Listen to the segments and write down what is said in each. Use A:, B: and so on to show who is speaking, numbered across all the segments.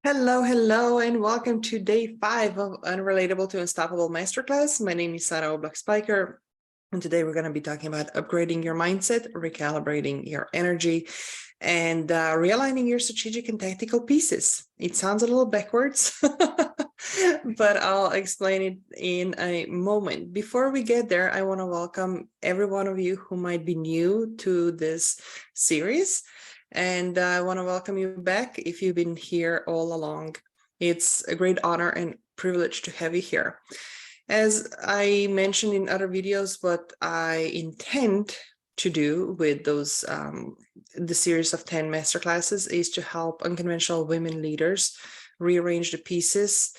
A: Hello, hello, and welcome to day 5 of Unrelatable to Unstoppable Masterclass. My name is Sara Oblak Speicher, and today we're going to be talking about upgrading your mindset, recalibrating your energy, and realigning your strategic and tactical pieces. It sounds a little backwards, but I'll explain it in a moment. Before we get there, I want to welcome every one of you who might be new to this series. And I want to welcome you back if you've been here all along. It's a great honor and privilege to have you here. As I mentioned in other videos, what I intend to do with those the series of 10 masterclasses is to help unconventional women leaders rearrange the pieces,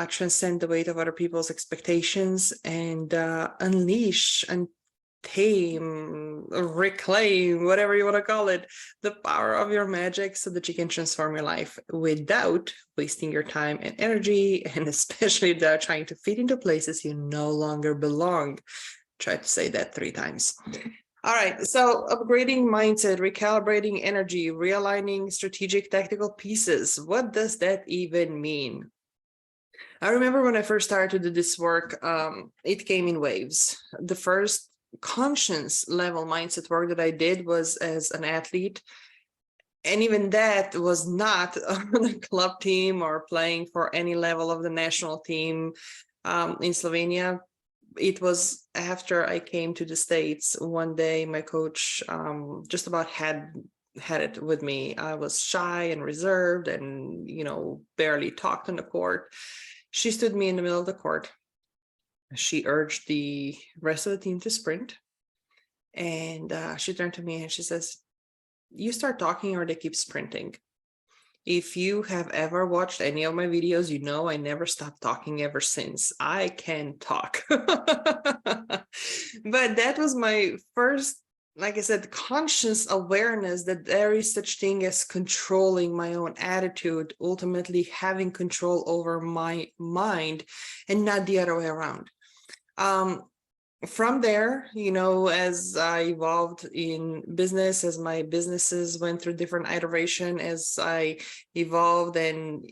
A: transcend the weight of other people's expectations, and unleash and tame, reclaim, whatever you want to call it, the power of your magic so that you can transform your life without wasting your time and energy, and especially without trying to fit into places you no longer belong. Try to say that 3 times. All right, so upgrading mindset, recalibrating energy, realigning strategic tactical pieces. What does that even mean? I remember when I first started to do this work, it came in waves. The first conscious level mindset work that I did was as an athlete. And even that was not on a club team or playing for any level of the national team in Slovenia. It was after I came to the States. One day, my coach just about had it with me. I was shy and reserved and, barely talked on the court. She stood me in the middle of the court. She urged the rest of the team to sprint. And she turned to me and she says, "You start talking or they keep sprinting." If you have ever watched any of my videos, you know I never stopped talking ever since. I can talk. But that was my first, like I said, conscious awareness that there is such thing as controlling my own attitude, ultimately having control over my mind and not the other way around. From there, as I evolved in business, as my businesses went through different iteration, as I evolved and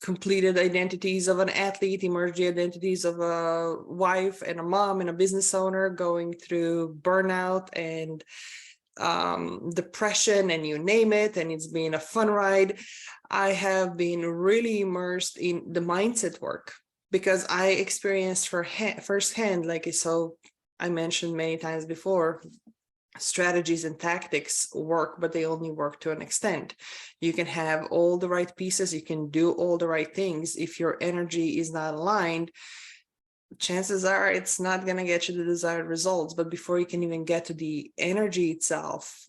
A: completed identities of an athlete, emerged the identities of a wife and a mom and a business owner, going through burnout and depression and you name it, and it's been a fun ride. I have been really immersed in the mindset work, because I experienced firsthand, I mentioned many times before, strategies and tactics work, but they only work to an extent. You can have all the right pieces, you can do all the right things. If your energy is not aligned, chances are it's not going to get you the desired results. But before you can even get to the energy itself,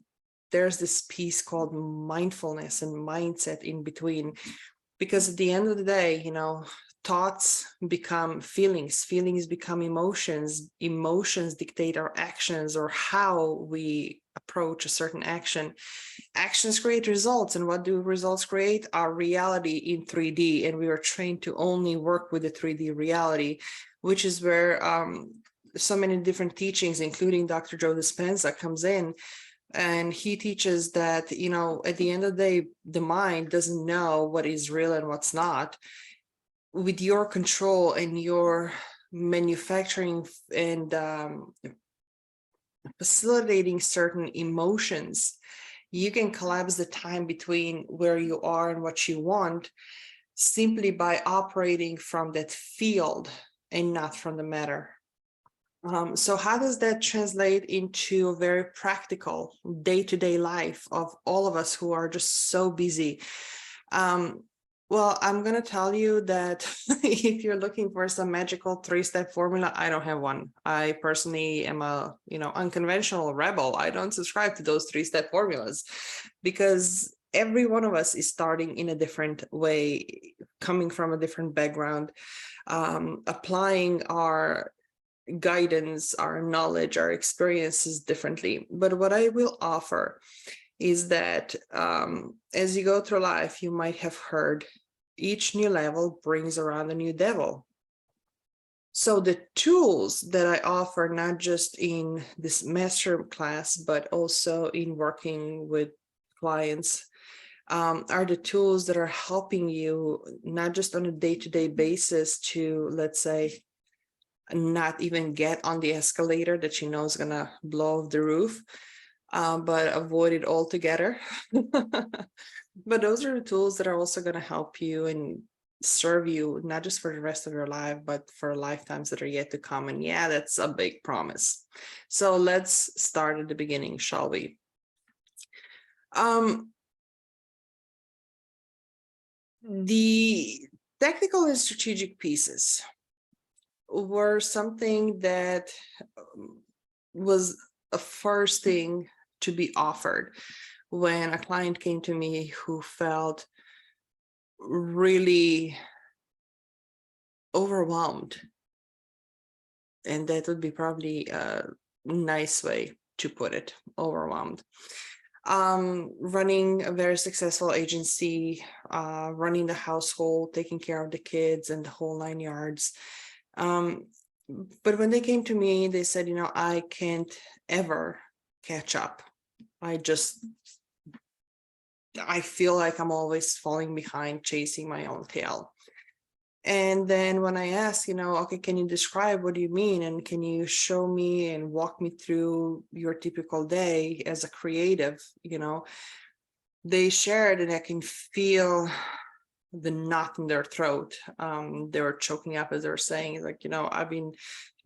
A: there's this piece called mindfulness and mindset in between. Because at the end of the day, thoughts become feelings, feelings become emotions, emotions dictate our actions or how we approach a certain action. Actions create results, and what do results create? Our reality in 3D, and we are trained to only work with the 3D reality, which is where so many different teachings, including Dr. Joe Dispenza, comes in. And he teaches that, at the end of the day, the mind doesn't know what is real and what's not. With your control and your manufacturing and facilitating certain emotions, you can collapse the time between where you are and what you want simply by operating from that field and not from the matter. So how does that translate into a very practical day-to-day life of all of us who are just so busy? Well, I'm going to tell you that if you're looking for some magical 3-step formula, I don't have one. I personally am a, unconventional rebel. I don't subscribe to those 3-step formulas, because every one of us is starting in a different way, coming from a different background, applying our guidance, our knowledge, our experiences differently. But what I will offer is that as you go through life, you might have heard each new level brings around a new devil. So the tools that I offer, not just in this master class, but also in working with clients, are the tools that are helping you not just on a day-to-day basis to, let's say, not even get on the escalator that you know is gonna blow off the roof, but avoid it altogether. But those are the tools that are also going to help you and serve you not just for the rest of your life, but for lifetimes that are yet to come. And yeah, that's a big promise. So let's start at the beginning, shall we? The technical and strategic pieces were something that was a first thing to be offered when a client came to me who felt really overwhelmed. And that would be probably a nice way to put it, overwhelmed. Running a very successful agency, running the household, taking care of the kids and the whole 9 yards. But when they came to me, they said, you know, I can't ever catch up. I feel like I'm always falling behind, chasing my own tail. And then when I asked, you know, okay, can you describe what do you mean? And can you show me and walk me through your typical day as a creative, you know, they shared and I can feel the knot in their throat. They were choking up as they were saying, like, you know, I've been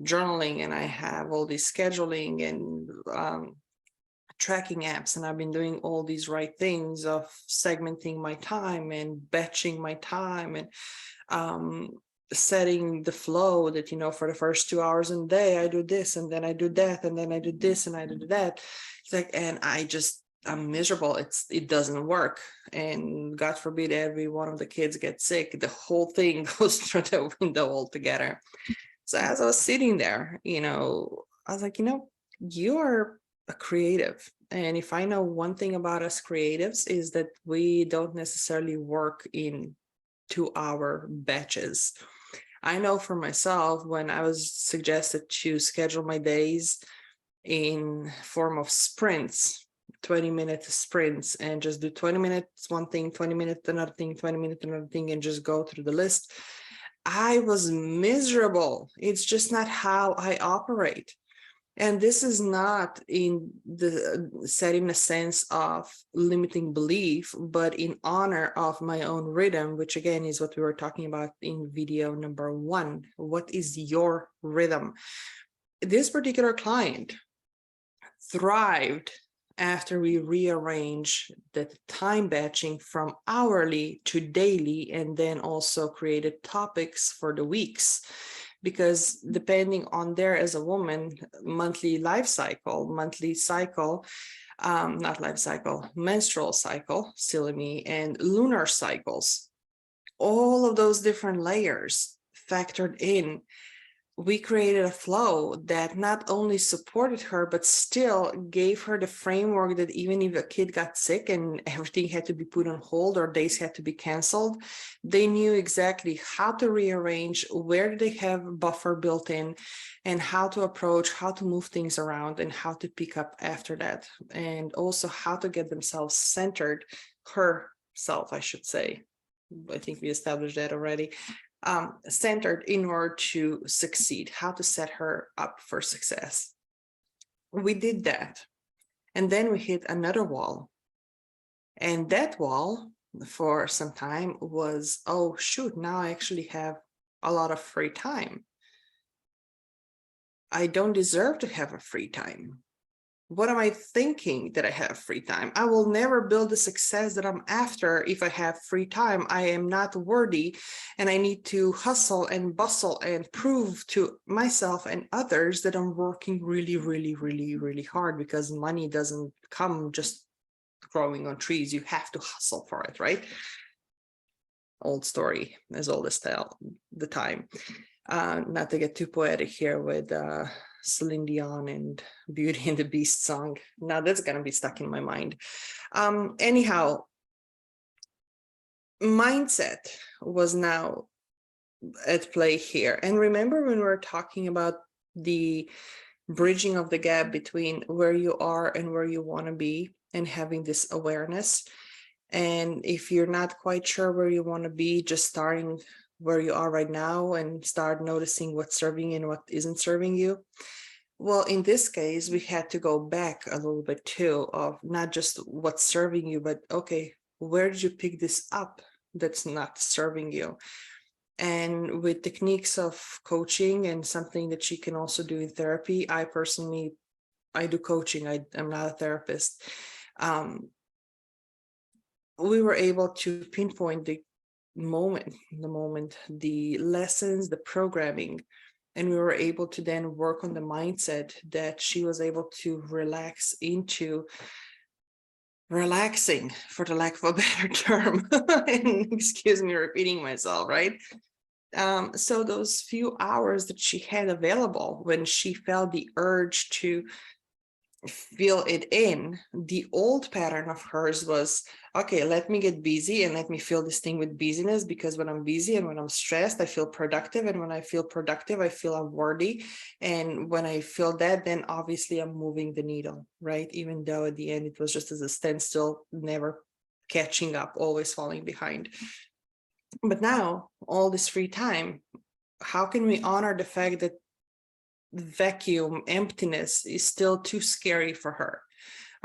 A: journaling and I have all this scheduling and tracking apps, and I've been doing all these right things of segmenting my time and batching my time and setting the flow that, you know, for the first 2 hours in the day, I do this and then I do that and then I do this and I do that. It's like, and I'm miserable. It doesn't work. And God forbid every one of the kids gets sick. The whole thing goes through the window altogether. So as I was sitting there, you know, I was like, you know, you are a creative. And if I know one thing about us creatives is that we don't necessarily work in 2-hour batches. I know for myself, when I was suggested to schedule my days in form of sprints, 20-minute sprints, and just do 20 minutes one thing, 20 minutes another thing, 20 minutes another thing, and just go through the list, I was miserable. It's just not how I operate. And this is not in the set in a sense of limiting belief, but in honor of my own rhythm, which again is what we were talking about in video number 1. What is your rhythm? This particular client thrived after we rearranged the time batching from hourly to daily, and then also created topics for the weeks. Because depending on their, as a woman, monthly cycle, menstrual cycle, silly me, and lunar cycles, all of those different layers factored in, we created a flow that not only supported her, but still gave her the framework that even if a kid got sick and everything had to be put on hold or days had to be canceled, they knew exactly how to rearrange, where they have buffer built in, and how to approach, how to move things around, and how to pick up after that. And also how to get themselves centered, herself, I should say. I think we established that already. Centered in order to succeed, how to set her up for success. We did that. And then we hit another wall. And that wall for some time was, oh, shoot, now I actually have a lot of free time. I don't deserve to have a free time. What am I thinking that I have free time? I will never build the success that I'm after if I have free time. I am not worthy, and I need to hustle and bustle and prove to myself and others that I'm working really, really, really, really hard, because money doesn't come just growing on trees. You have to hustle for it, right? Old story, as old as the time. Not to get too poetic here with Celine Dion and Beauty and the Beast song. Now that's going to be stuck in my mind. Anyhow, mindset was now at play here. And remember when we were talking about the bridging of the gap between where you are and where you want to be, and having this awareness, And if you're not quite sure where you want to be, just starting where you are right now and start noticing what's serving you and what isn't serving you. Well, in this case, we had to go back a little bit too, of not just what's serving you, but okay, where did you pick this up that's not serving you? And with techniques of coaching and something that you can also do in therapy, I do coaching. I'm not a therapist. We were able to pinpoint the moment, the lessons, the programming, and we were able to then work on the mindset that she was able to relax into relaxing, for the lack of a better term. And excuse me repeating myself, right? So those few hours that she had available when she felt the urge to feel it in, the old pattern of hers was, okay, let me get busy and let me feel this thing with busyness, because when I'm busy and when I'm stressed, I feel productive. And when I feel productive, I feel I'm worthy. And when I feel that, then obviously I'm moving the needle, right? Even though at the end it was just as a standstill, never catching up, always falling behind. But now, all this free time, how can we honor the fact that vacuum, emptiness is still too scary for her?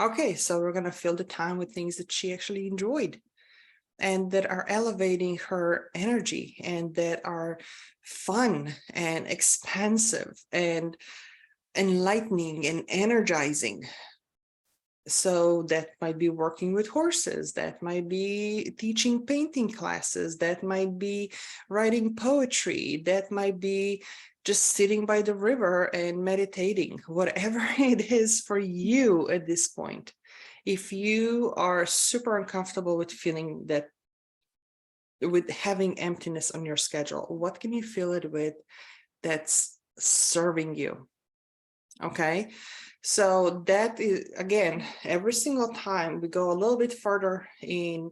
A: Okay, so we're going to fill the time with things that she actually enjoyed and that are elevating her energy and that are fun and expansive and enlightening and energizing. So that might be working with horses, that might be teaching painting classes, that might be writing poetry, that might be just sitting by the river and meditating, whatever it is for you at this point. If you are super uncomfortable with feeling that, with having emptiness on your schedule, what can you fill it with that's serving you? Okay, so that is, again, every single time we go a little bit further in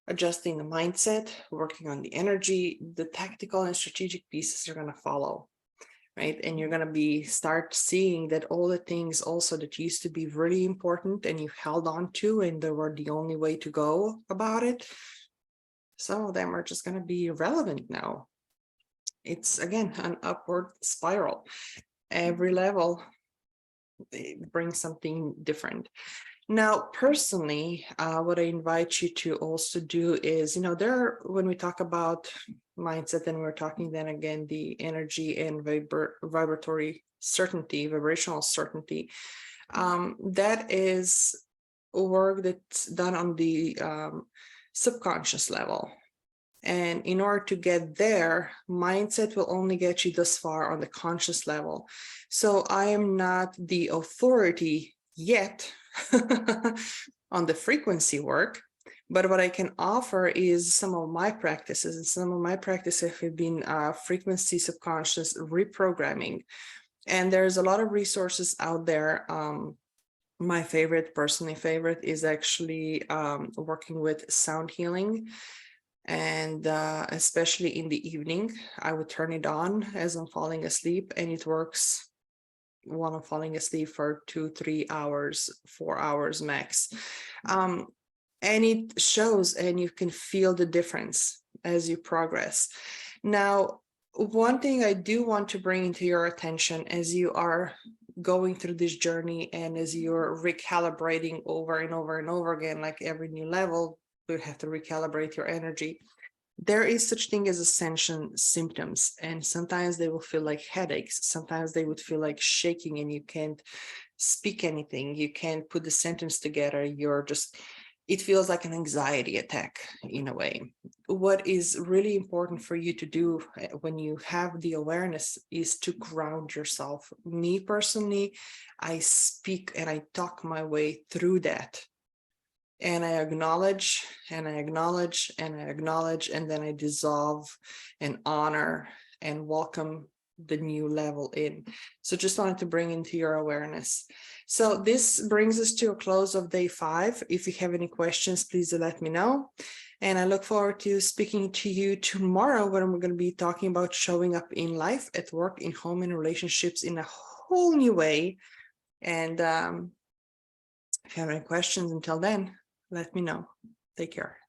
A: adjusting the mindset, working on the energy, the tactical and strategic pieces are going to follow, right? And you're going to start seeing that all the things also that used to be really important and you held on to and they were the only way to go about it, some of them are just going to be irrelevant now. It's, again, an upward spiral. Every level brings something different. Now, personally, what I invite you to also do is, when we talk about mindset, and we're talking then again, the energy and vibratory certainty, vibrational certainty, that is work that's done on the subconscious level. And in order to get there, mindset will only get you this far on the conscious level. So I am not the authority yet on the frequency work, but what I can offer is some of my practices. And some of my practices have been frequency subconscious reprogramming. And there's a lot of resources out there. My personally favorite, is actually working with sound healing. And especially in the evening, I would turn it on as I'm falling asleep, and it works while I'm falling asleep for 2-3 hours, 4 hours max. And it shows, and you can feel the difference as you progress. Now, one thing I do want to bring into your attention as you are going through this journey and as you're recalibrating over and over and over again, like every new level, you have to recalibrate your energy. There is such thing as ascension symptoms, and sometimes they will feel like headaches. Sometimes they would feel like shaking and you can't speak anything. You can't put the sentence together. It feels like an anxiety attack in a way. What is really important for you to do when you have the awareness is to ground yourself. Me personally, I speak and I talk my way through that. And I acknowledge, and I acknowledge, and I acknowledge, and then I dissolve and honor and welcome the new level in. So just wanted to bring into your awareness. So this brings us to a close of day 5. If you have any questions, please let me know. And I look forward to speaking to you tomorrow, when we're going to be talking about showing up in life, at work, in home, and relationships in a whole new way. And if you have any questions until then, let me know. Take care.